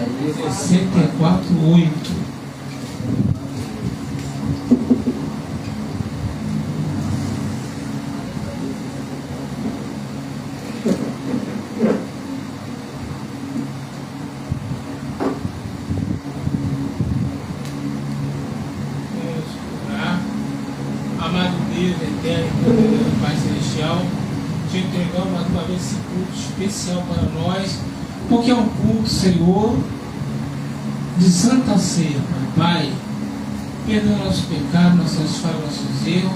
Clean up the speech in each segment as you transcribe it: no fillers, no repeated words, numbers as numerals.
64:8. Amado Deus eterno, poderoso Pai Celestial, te entregamos mais uma vez esse culto especial para nós, porque é um culto, Senhor, de Santa Ceia, Pai. Perdoa nosso pecado, nossas falhas, nossos erros,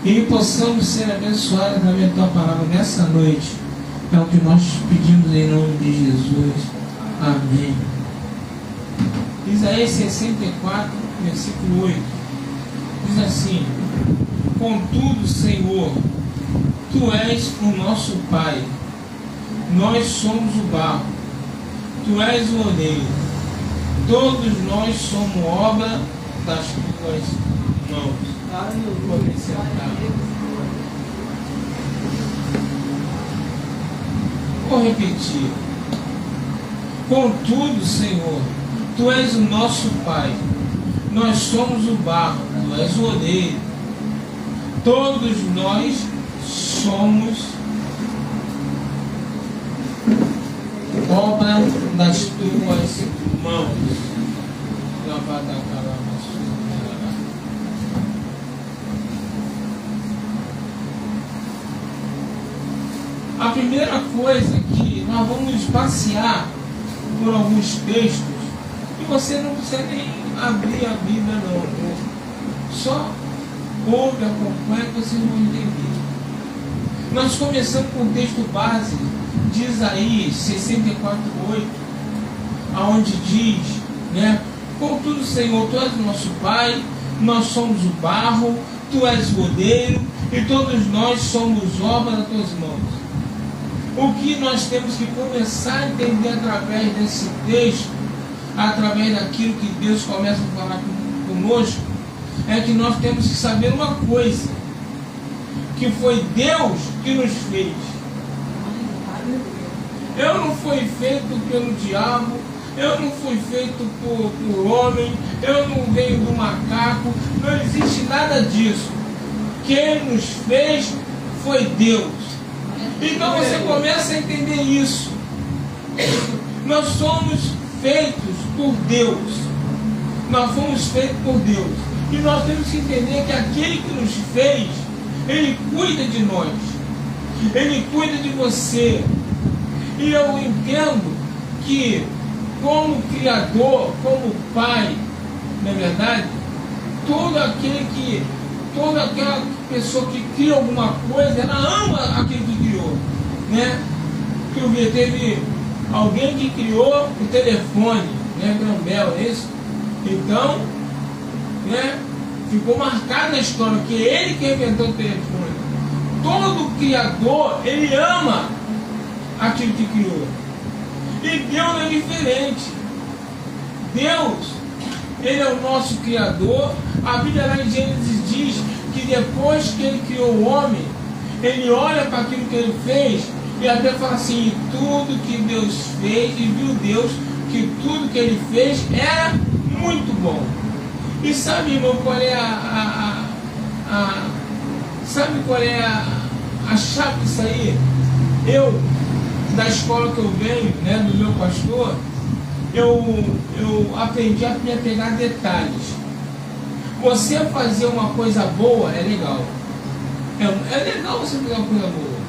e que possamos ser abençoados através da Tua palavra nessa noite. É o que nós pedimos em nome de Jesus. Amém. Isaías 64, versículo 8. Diz assim: contudo, Senhor, Tu és o nosso Pai, nós somos o barro, Tu és o oleiro, todos nós somos obra das Tuas mãos. Podem sentar. Vou repetir. Contudo, Senhor, Tu és o nosso Pai, nós somos o barro, Tu és o oleiro, todos nós somos obra das Tuas mãos. A primeira coisa que nós vamos passear por alguns textos, e você não precisa nem abrir a Bíblia não, só ouve, acompanha que vocês vão entender. Nós começamos com o texto base de Isaías 64:8, aonde diz, né? Contudo, Senhor, Tu és o nosso Pai, nós somos o barro, Tu és o oleiro, e todos nós somos obra das Tuas mãos. O que nós temos que começar a entender através desse texto, através daquilo que Deus começa a falar conosco, é que nós temos que saber uma coisa, que foi Deus que nos fez. Eu não fui feito pelo diabo, eu não fui feito por homem, eu não venho do macaco, não existe nada disso. Quem nos fez foi Deus. Então você começa a entender isso. Nós somos feitos por Deus. Nós fomos feitos por Deus. E nós temos que entender que aquele que nos fez, Ele cuida de nós. Ele cuida de você. E eu entendo que, como Criador, como Pai, na verdade, toda aquela pessoa que cria alguma coisa, ela ama aquilo que criou, né? Que teve alguém que criou o telefone, né? Graham Bell, é isso? Então, né? Ficou marcado na história que é ele que inventou o telefone. Todo criador, ele ama aquilo que criou. E Deus é diferente. Deus, Ele é o nosso Criador. A Bíblia lá em Gênesis diz que depois que Ele criou o homem, Ele olha para aquilo que Ele fez e até fala assim: e tudo que Deus fez, e viu Deus que tudo que Ele fez era muito bom. E sabe, irmão, qual é sabe qual é a chave disso aí? Eu, da escola que eu venho, né, do meu pastor, eu aprendi a me apegar a detalhes. Você fazer uma coisa boa é legal. É legal você fazer uma coisa boa.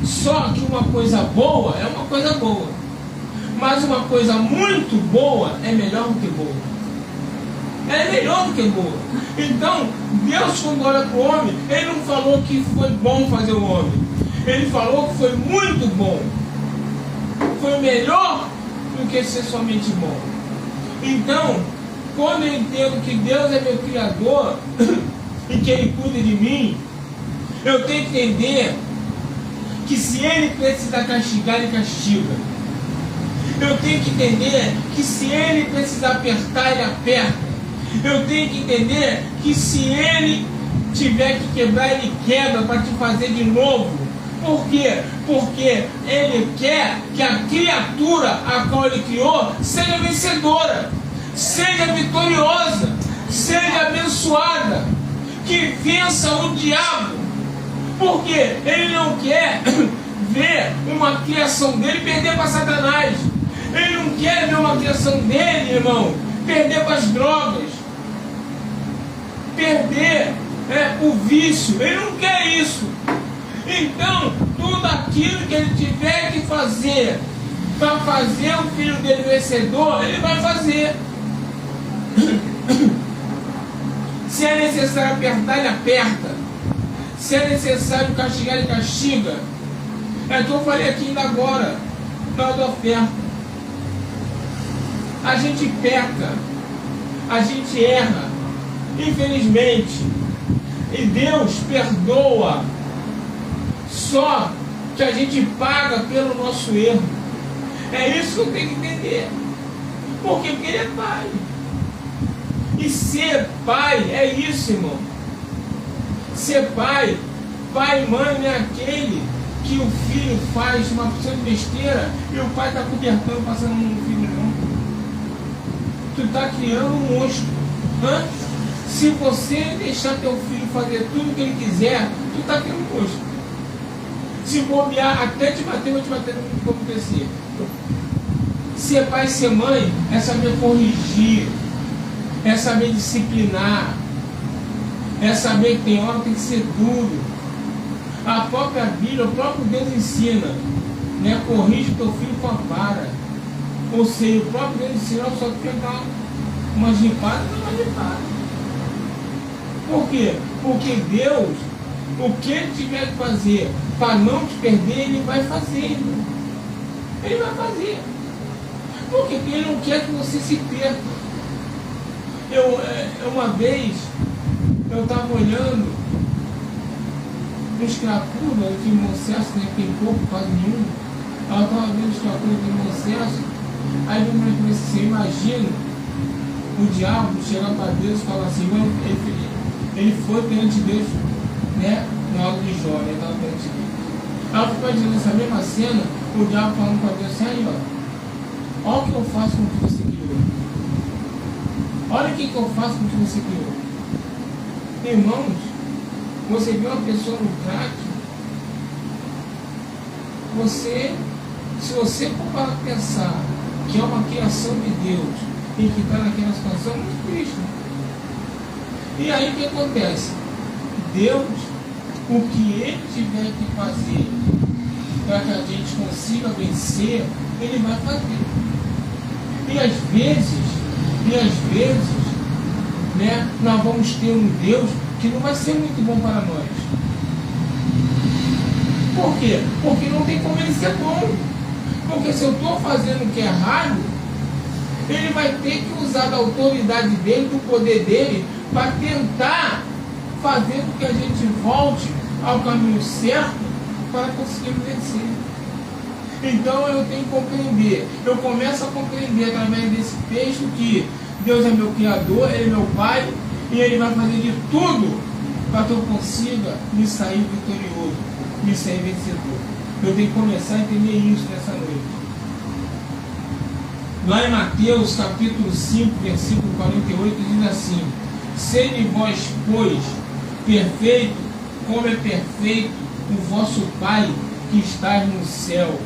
Só que uma coisa boa é uma coisa boa. Mas uma coisa muito boa é melhor do que boa. É melhor do que boa. Então, Deus, quando olha para o homem, Ele não falou que foi bom fazer o homem. Ele falou que foi muito bom. Foi melhor do que ser somente bom. Então, quando eu entendo que Deus é meu Criador e que Ele cuida de mim, eu tenho que entender que se Ele precisar castigar, Ele castiga. Eu tenho que entender que se Ele precisar apertar, Ele aperta. Eu tenho que entender que se Ele tiver que quebrar, Ele quebra para te fazer de novo Por quê? Porque Ele quer que a criatura a qual Ele criou seja vencedora, seja vitoriosa, seja abençoada, que vença o diabo. Porque Ele não quer ver uma criação dele perder para Satanás. Ele não quer ver uma criação dele, irmão, perder para as drogas, perder o vício. Ele não quer isso. Então, tudo aquilo que ele tiver que fazer para fazer o filho dele vencedor, ele vai fazer. Se é necessário apertar, ele aperta. Se é necessário castigar, ele castiga. É o que eu falei aqui ainda agora, na hora da oferta. A gente peca, a gente erra, infelizmente. E Deus perdoa, só que a gente paga pelo nosso erro. É isso que eu tenho que entender. Porque Ele é Pai. E ser pai é isso, irmão. Ser pai e mãe não é aquele que o filho faz uma porção de besteira e o pai está cobertando, passando no filho, não. Tu está criando um monstro. Se você deixar teu filho fazer tudo o que ele quiser, tu está criando um monstro. Se bobear, até te bater, vai te bater como acontecer. Ser pai e ser mãe é saber corrigir, é saber disciplinar, é saber que tem hora que tem que ser duro. A própria Bíblia, o próprio Deus ensina, né? Corrige teu filho com a vara. Ou seja, o próprio Deus ensina só que pegar uma limpada, não uma limpada. Por quê? Porque Deus, o que Ele tiver que fazer para não te perder, Ele vai fazer. Ele vai fazer. Por quê? Porque Ele não quer que você se perca. Uma vez, eu estava olhando os cracudos aqui em Moncesso, né? Tem pouco, quase nenhum. Ela estava vendo os cracudos aqui em Moncesso. Aí eu me comecei assim, imagina o diabo chegar para Deus e falar assim, ele foi perante Deus, né? Na hora de Jó, ele estava perante Deus. Ela ficou imaginando essa mesma cena, o diabo falando para Deus assim, aí ó, olha o que eu faço com o que você criou. Olha o que eu faço com o que você criou. Irmãos, você vê uma pessoa no crack, se você for para pensar que é uma criação de Deus e que está naquela situação, é muito triste. E aí o que acontece? Deus, o que Ele tiver que fazer para que a gente consiga vencer, Ele vai fazer. E às vezes, né, nós vamos ter um Deus que não vai ser muito bom para nós. Por quê? Porque não tem como Ele ser bom. Porque se eu estou fazendo o que é errado, Ele vai ter que usar da autoridade dele, do poder dele, para tentar fazer com que a gente volte ao caminho certo para conseguir vencer. Então eu tenho que compreender, eu começo a compreender através desse texto que Deus é meu Criador, Ele é meu Pai, e Ele vai fazer de tudo para que eu consiga me sair vitorioso, me sair vencedor. Eu tenho que começar a entender isso nessa noite. Lá em Mateus capítulo 5, versículo 48, diz assim: sede vós, pois, perfeito, como é perfeito o vosso Pai que está no céu.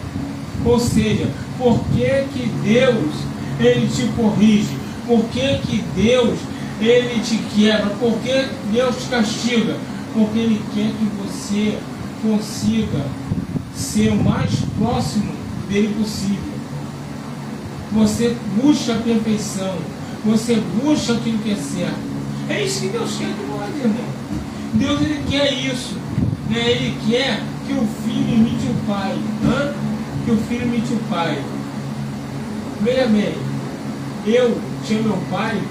Ou seja, por que Deus, Ele te corrige? Por que Deus, Ele te quebra? Por que Deus te castiga? Porque Ele quer que você consiga ser o mais próximo dele possível. Você busca a perfeição, você busca aquilo que é certo. É isso que Deus quer de nós, irmão. Deus, Ele quer isso, né? Ele quer que o filho imite o pai. Que o filho imite o pai. Veja bem, eu tinha meu pai,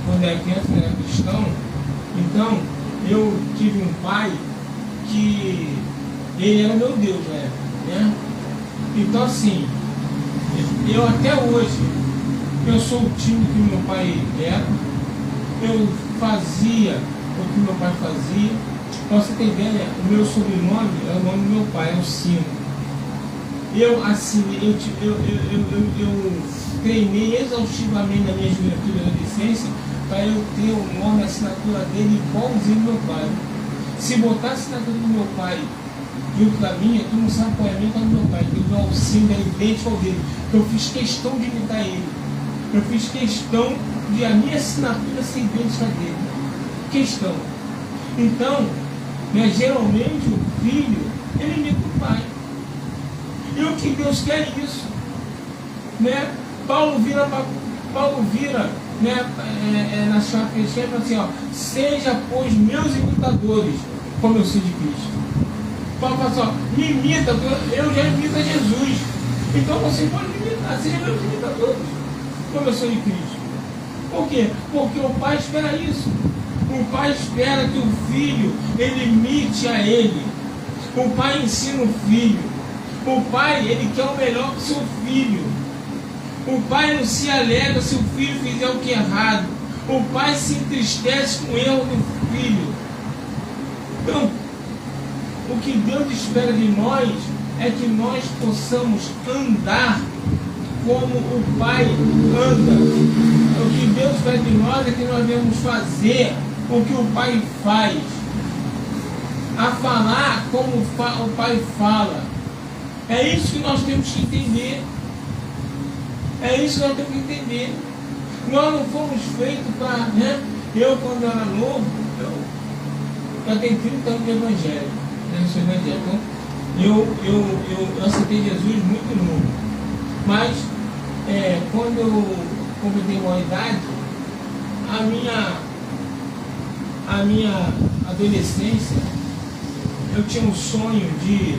quando era criança, era cristão, então eu tive um pai que ele era meu Deus, né? Então assim, eu até hoje, eu sou o time que meu pai era, eu fazia o que meu pai fazia, Para você ter ideia, o meu sobrenome é o nome do meu pai, é o Sino. Eu treinei exaustivamente na minha juventude e adolescência para eu ter o nome, a assinatura dele igualzinho do meu pai. Se botar a assinatura do meu pai junto da minha, tu não sabe qual é a minha, qual é do meu pai. Porque o Alcino é idêntico ao dele. Eu fiz questão de imitar ele. Eu fiz questão de a minha assinatura ser idêntica dele. Questão. Então, né, geralmente o filho, ele imita o pai. E o que Deus quer é isso. Né? Paulo vira, né, na chave que ele escreve assim, ó, seja, pois, meus imitadores, como eu sou de Cristo. Paulo fala assim, ó, me imita, eu já imito a Jesus. Então você pode me imitar, seja meus imitadores, como eu sou de Cristo. Por quê? Porque o pai espera isso. O pai espera que o filho, ele imite a ele. O pai ensina o filho. O pai, ele quer o melhor para o seu filho. O pai não se alegra se o filho fizer o que é errado. O pai se entristece com o erro do filho. Então, o que Deus espera de nós é que nós possamos andar como o pai anda. O que Deus espera de nós é que nós devemos fazer o que o pai faz. A falar como o pai fala. É isso que nós temos que entender. É isso que nós temos que entender. Nós não fomos feitos para... Né? Eu, quando era novo, eu já tenho 30 anos de evangelho. Eu sou evangélico. Eu aceitei Jesus muito novo. Mas, quando eu completei uma idade, a minha adolescência, eu tinha um sonho de,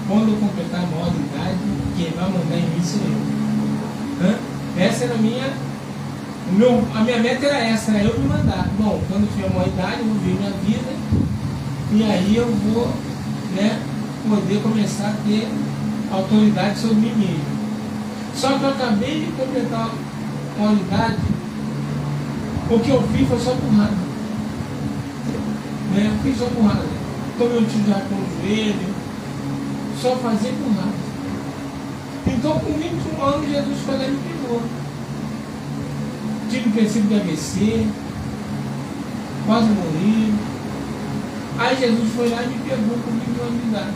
quando eu completar a maior idade, quem vai mandar em mim sou eu. Essa era a minha meta era essa, era eu me mandar. Bom, quando eu tiver uma idade, eu vou ver minha vida, e aí eu vou, né, poder começar a ter autoridade sobre mim mesmo. Só que eu acabei de completar uma idade, o que eu fiz foi só porrada. Eu fiz só porrada. Tomei um tiro de arco no joelho, só fazia porrada. Então, com 21 anos, Jesus foi lá e me pegou. Tive princípio de AVC, quase morri. Aí Jesus foi lá e me pegou com 21 anos de idade.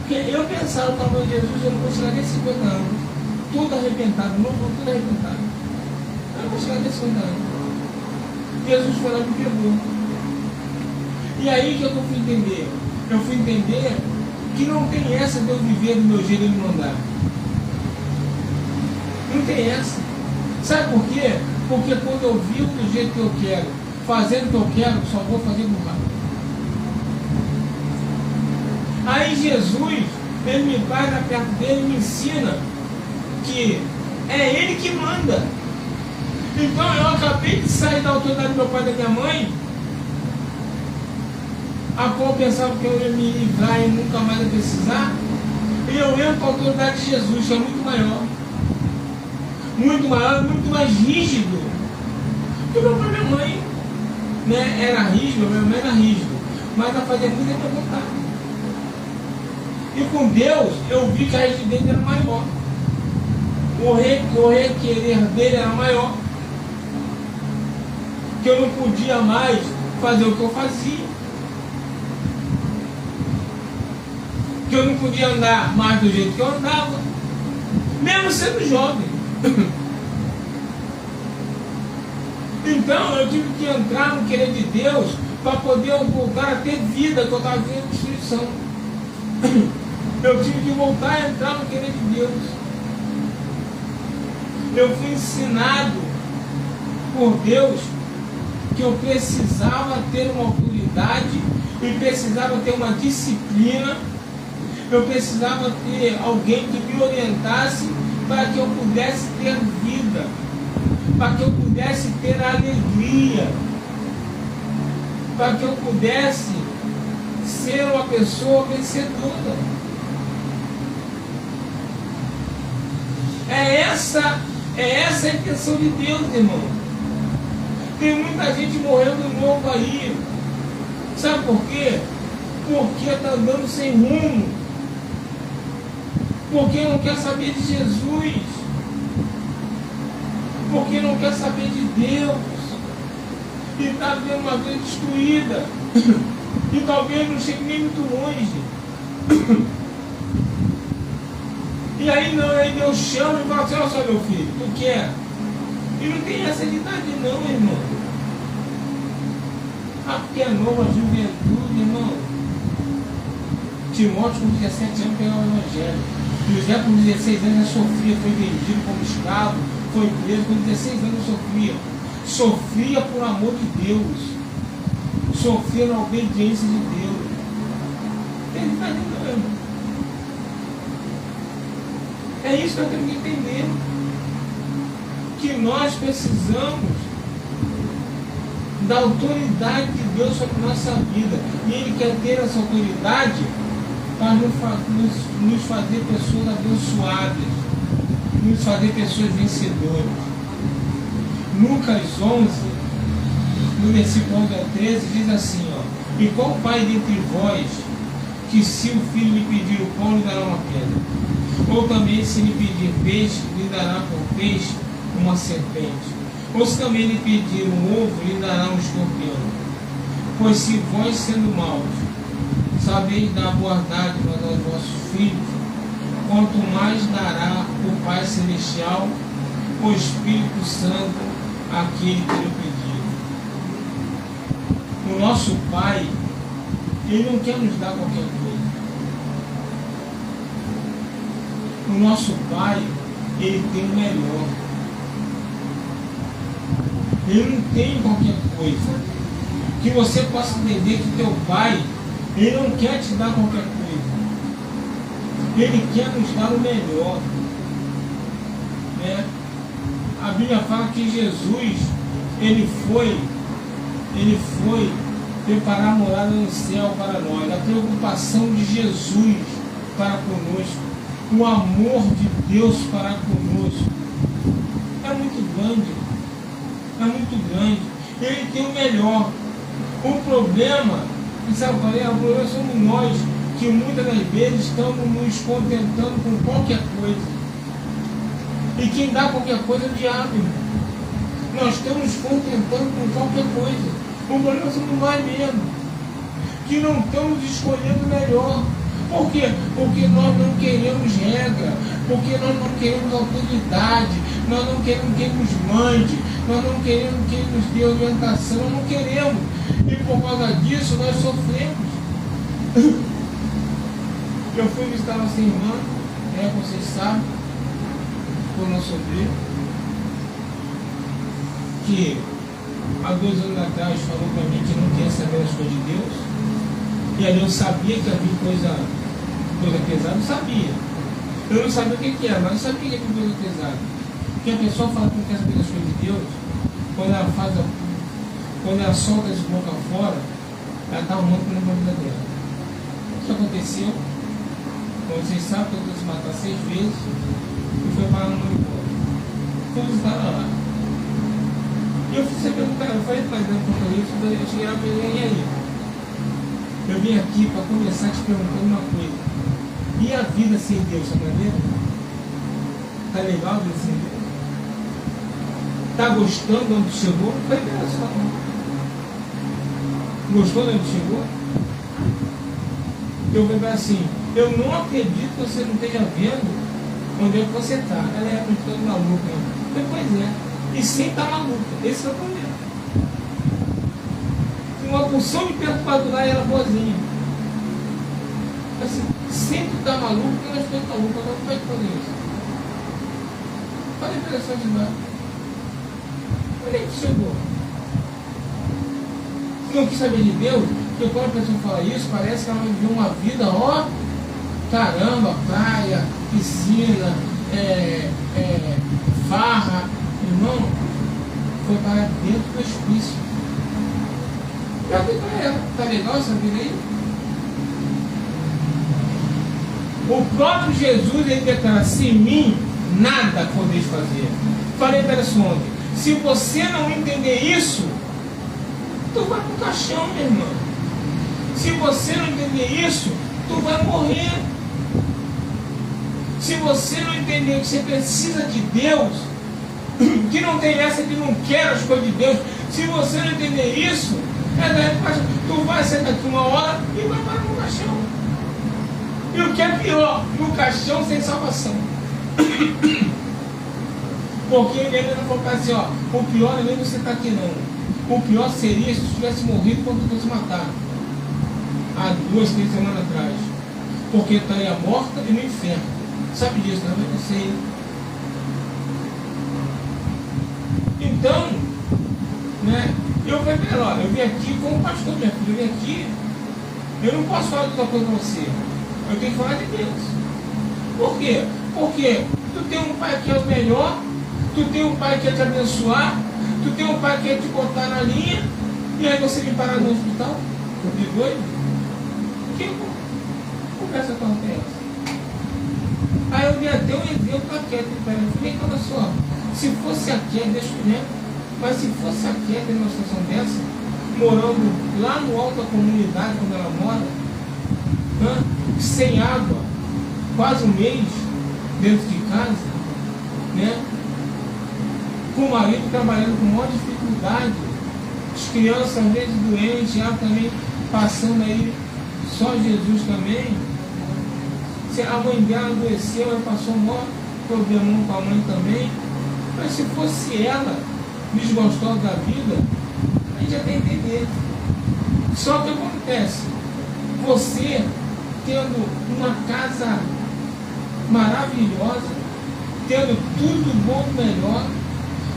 Porque eu pensava no tamanho de Jesus, eu não vou chegar nem 50 anos. Tudo arrebentado, tudo arrebentado. Eu não vou chegar nem 50 anos. Jesus foi lá e me pegou. E aí que eu fui entender? Eu fui entender que não tem essa de eu viver do meu jeito e me mandar. Não tem essa. Sabe por quê? Porque quando eu vivo do jeito que eu quero, fazendo o que eu quero, só vou fazer burrado. Aí Jesus, ele me vai na perto dele e me ensina que é ele que manda. Então eu acabei de sair da autoridade do meu pai e da minha mãe, a qual eu pensava que eu ia me livrar e nunca mais ia precisar, e eu entro com a autoridade de Jesus, que é muito maior, muito mais rígido. Porque meu pai e minha mãe, né, era rígido, minha mãe era rígido, mas ela fazia tudo a minha vontade. E com Deus, eu vi que a rigidez era maior. O requerer dele era maior. Que eu não podia mais fazer o que eu fazia. Que eu não podia andar mais do jeito que eu andava. Mesmo sendo jovem. Então eu tive que entrar no querer de Deus para poder voltar a ter vida, que eu estava vivendo destruição. Eu tive que voltar a entrar no querer de Deus. Eu fui ensinado por Deus que eu precisava ter uma autoridade e precisava ter uma disciplina. Eu precisava ter alguém que me orientasse para que eu pudesse ter vida, para que eu pudesse ter alegria, para que eu pudesse ser uma pessoa vencedora. É essa a intenção de Deus, irmão. Tem muita gente morrendo novo aí, Sabe por quê? Porque está andando sem rumo. Porque não quer saber de Jesus. Porque não quer saber de Deus. E está vendo uma vida destruída. E talvez não chegue nem muito longe. E aí não, aí Deus chama e fala assim, olha só meu filho, tu quer? E não tem essa de idade não, irmão. Ah, porque é nova juventude, irmão. Timóteo com 17 anos pegava o evangelho. José com 16 anos já sofria, foi vendido como escravo, foi preso, com 16 anos sofria. Sofria por amor de Deus. Sofria na obediência de Deus. Tem idade não, irmão. É isso que eu tenho que entender. Que nós precisamos da autoridade de Deus sobre a nossa vida. E Ele quer ter essa autoridade para nos fazer pessoas abençoadas, nos fazer pessoas vencedoras. Lucas 11, no versículo 11 a 13, diz assim, ó, e qual pai dentre vós, que se o filho lhe pedir o pão, lhe dará uma pedra? Ou também, se lhe pedir peixe, lhe dará por peixe uma serpente? Ou se também lhe pedir um ovo, lhe dará um escorpião? Pois se vós, sendo maus, sabeis dar boa dádiva aos vossos filhos, quanto mais dará o Pai Celestial, o Espírito Santo, àquele que lhe pedir. O nosso Pai, Ele não quer nos dar qualquer coisa. O nosso Pai, Ele tem o melhor. Ele não tem qualquer coisa. Que você possa entender que teu Pai, Ele não quer te dar qualquer coisa. Ele quer nos dar o melhor. Né? A Bíblia fala que Jesus, Ele foi preparar a morada no céu para nós. A preocupação de Jesus para conosco. O amor de Deus para conosco é muito grande. É muito grande. Ele tem o melhor. O problema, sabe qual é? O problema somos nós, que muitas das vezes estamos nos contentando com qualquer coisa. E quem dá qualquer coisa é o diabo. Nós estamos nos contentando com qualquer coisa. O problema somos nós mesmos, que não estamos escolhendo o melhor. Por quê? Porque nós não queremos regra, porque nós não queremos autoridade, nós não queremos que Ele nos mande, nós não queremos que Ele nos dê orientação, nós não queremos. E por causa disso nós sofremos. Eu fui visitar nossa irmã, vocês sabem, por não sofrer, que há 2 anos atrás falou para mim que não queria saber as coisas de Deus. E ali eu sabia que havia coisa pesada, eu sabia. Eu não sabia o que era, mas eu sabia que havia coisa pesada. Porque a pessoa fala que não quer saber das coisas de Deus, quando ela solta esse boca fora, ela está arrumando para a vida dela. O que aconteceu? Como vocês sabem, que eu tenho que se matar 6 vezes e foi parar no manicômio. Fui visitar ela lá. E eu fiz a pergunta, eu falei para ele, eu cheguei lá e falei, e aí? Eu vim aqui para começar te perguntando uma coisa. E a vida sem Deus, está vendo? Está legal a vida sem Deus? Está gostando de onde chegou? Não foi nada só não. Gostou de onde chegou? Eu falei assim, eu não acredito que você não esteja vendo onde é que você está. Ela é muito maluca. Pois é. E sem estar maluca. Esse é o problema. Uma porção de perturbador lá era boazinha. Assim, sempre está maluco, porque nós estamos malucos, agora como é que fazer isso? Olha a impressão de lá. Onde é que chegou? Não quis saber de Deus, porque quando a pessoa fala isso, parece que ela viveu uma vida, ó, caramba, praia, piscina, farra. Irmão, foi para dentro do hospício. Já vi para ela, tá legal essa vida aí? O próprio Jesus, ele declara, sem mim, nada podeis fazer. Falei para ela ontem, se você não entender isso, tu vai pro caixão, meu irmão. Se você não entender isso, tu vai morrer. Se você não entender que você precisa de Deus, que não tem essa que não quer as coisas de Deus, se você não entender isso, tu vai sair daqui uma hora e vai parar no caixão. E o que é pior, no caixão sem salvação. Porque ele ainda não falou assim, ó, o pior não é nem você estar aqui não. O pior seria se você tivesse morrido quando fosse matado. Há 2, 3 semanas atrás. Porque estaria morta e no inferno. Sabe disso, não é? Eu sei. Então, né, eu falei, olha, eu vim aqui como pastor, minha filha, eu vim aqui, eu não posso falar de outra coisa para você. Eu tenho que falar de Deus. Por quê? Porque tu tem um pai que é o melhor, tu tem um pai que quer te abençoar, tu tem um pai que quer te botar na linha, e aí você vem parar no hospital, de doido? Que conversa torta é essa? Aí eu vi até um exemplo aqui, falei, olha só, se fosse aqui, deixa eu ver, mas se fosse aqui, numa situação dessa, morando lá no alto da comunidade, quando ela mora, sem água, quase um mês dentro de casa, né? Com o marido trabalhando com maior dificuldade, as crianças às vezes doentes, ela também passando aí, só Jesus também. Se a mãe dela adoeceu, ela passou um maior problemão com a mãe também. Mas se fosse ela desgostosa da vida, a gente já tem que entender. Só que acontece, você tendo uma casa maravilhosa, tendo tudo bom e melhor,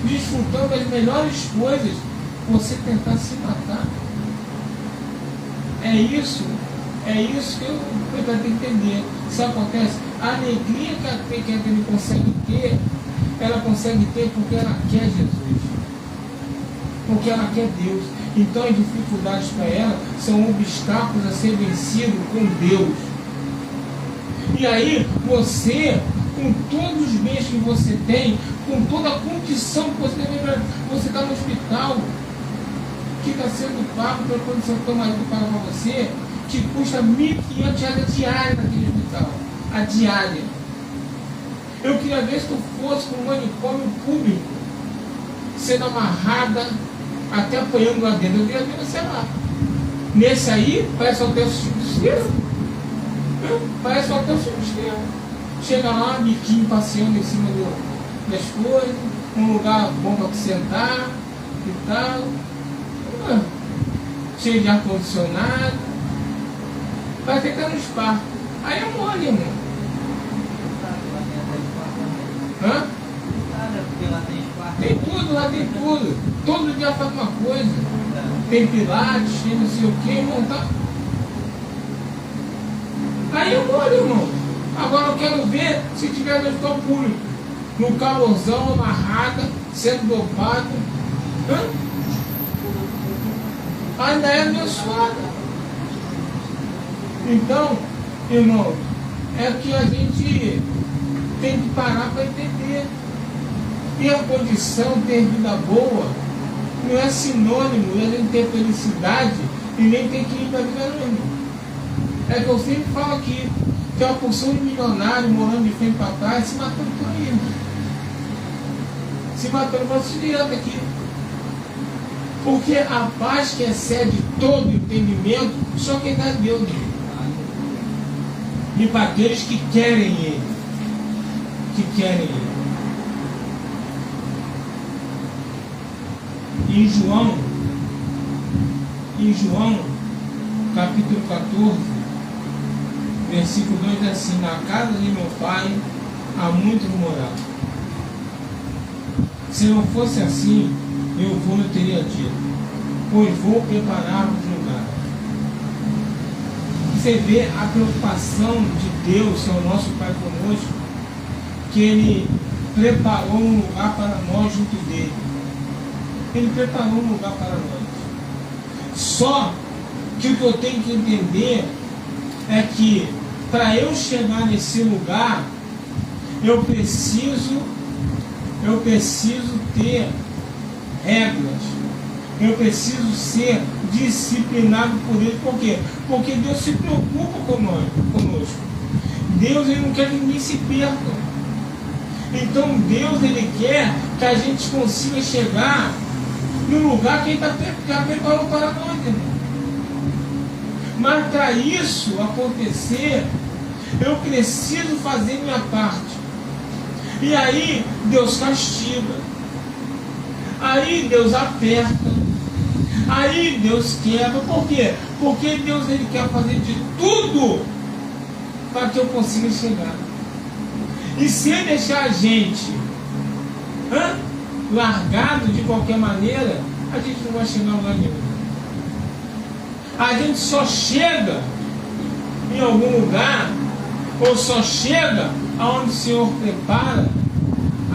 desfrutando das melhores coisas, você tentar se matar. É isso que eu tenho que entender. Isso acontece. A alegria que a gente consegue ter, ela consegue ter porque ela quer Jesus. Porque ela quer Deus. Então as dificuldades para ela são obstáculos a ser vencidos com Deus. E aí você, com todos os bens que você tem, com toda a condição que você tem, você está no hospital, que está sendo pago pela condição que o teu marido paga para você, que custa R$1.500 diária naquele hospital. A diária. Eu queria ver se tu fosse para um manicômio público, sendo amarrada, até apanhando lá dentro. Eu queria ver você lá. Nesse aí, parece o hotel Silvio. Parece o hotel Silvio. Chega lá, biquinho passeando em cima das coisas, um lugar bom para te sentar e tal. Cheio de ar-condicionado. Vai ficar no spa. Aí é mole, irmão. Hã? Tem tudo, lá tem tudo. Todo dia faz uma coisa. Tem pilates, tem não sei o que, irmão. Tá? Aí é mole, irmão. Agora eu quero ver se tiver no hospital público. No calorzão, amarrada, sendo dopado. Ainda é abençoada. Então, irmão, é que a gente tem que parar para entender. Ter a condição, ter vida boa, não é sinônimo de a gente ter felicidade e nem ter que ir para a vida não, irmão. É que eu sempre falo aqui, tem uma porção de milionário morando de frente para trás, se matando por aí, irmão. Se matando para se direto aqui. Porque a paz que excede todo entendimento, só quem dá é Deus, irmão. E para aqueles que querem Ele. Que querem Ele. Em João, capítulo 14, versículo 2 é assim: na casa de meu pai há muitos morar. Se não fosse assim, eu teria dito, pois vou preparar um lugar. Você vê a preocupação de Deus, que é o nosso Pai conosco, que Ele preparou um lugar para nós junto dele. Ele preparou um lugar para nós. Só que o que eu tenho que entender é que para eu chegar nesse lugar, eu preciso ter regras, Eu preciso ser disciplinado por Ele. Por quê? Porque Deus se preocupa conosco. Deus, Ele não quer que ninguém se perca. Então Deus, Ele quer que a gente consiga chegar no lugar que Ele já preparou para nós, irmão. Mas para isso acontecer, eu preciso fazer minha parte. E aí Deus castiga. Aí Deus aperta. Aí Deus quebra. Por quê? Porque Deus, Ele quer fazer de tudo para que eu consiga chegar. E se Ele deixar a gente largado de qualquer maneira, a gente não vai chegar a lugar nenhum. A gente só chega em algum lugar, ou só chega aonde o Senhor prepara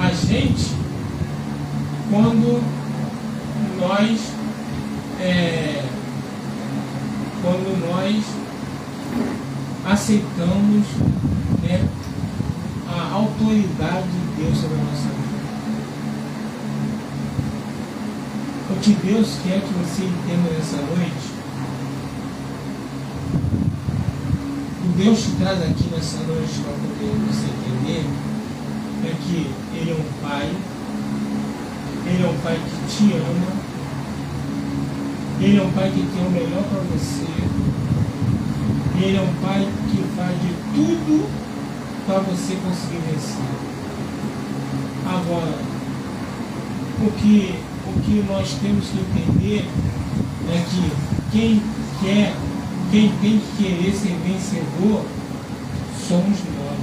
a gente, quando nós aceitamos, né, a autoridade de Deus sobre a nossa vida. O que Deus quer que você entenda nessa noite, o Deus te traz aqui nessa noite para poder você entender, é que Ele é um Pai, Ele é um Pai que te ama, Ele é um Pai que tem o melhor para você, Ele é um Pai que faz de tudo para você conseguir vencer. Agora, o que nós temos que entender é que quem tem que querer ser vencedor somos nós.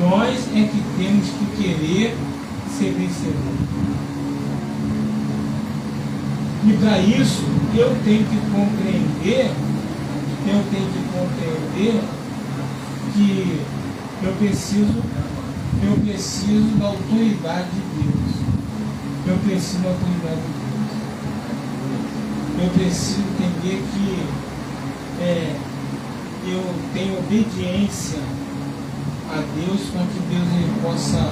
Nós é que temos que querer ser vencedor. E para isso eu tenho que compreender que eu preciso da autoridade de Deus. Eu preciso da autoridade de Deus. Eu preciso entender que eu tenho obediência a Deus para que Deus Ele possa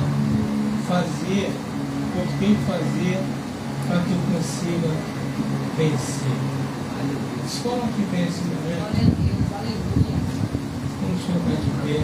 fazer o que tem que fazer para que eu consiga vencer. Se coloque bem esse momento. Vamos colocar de pé.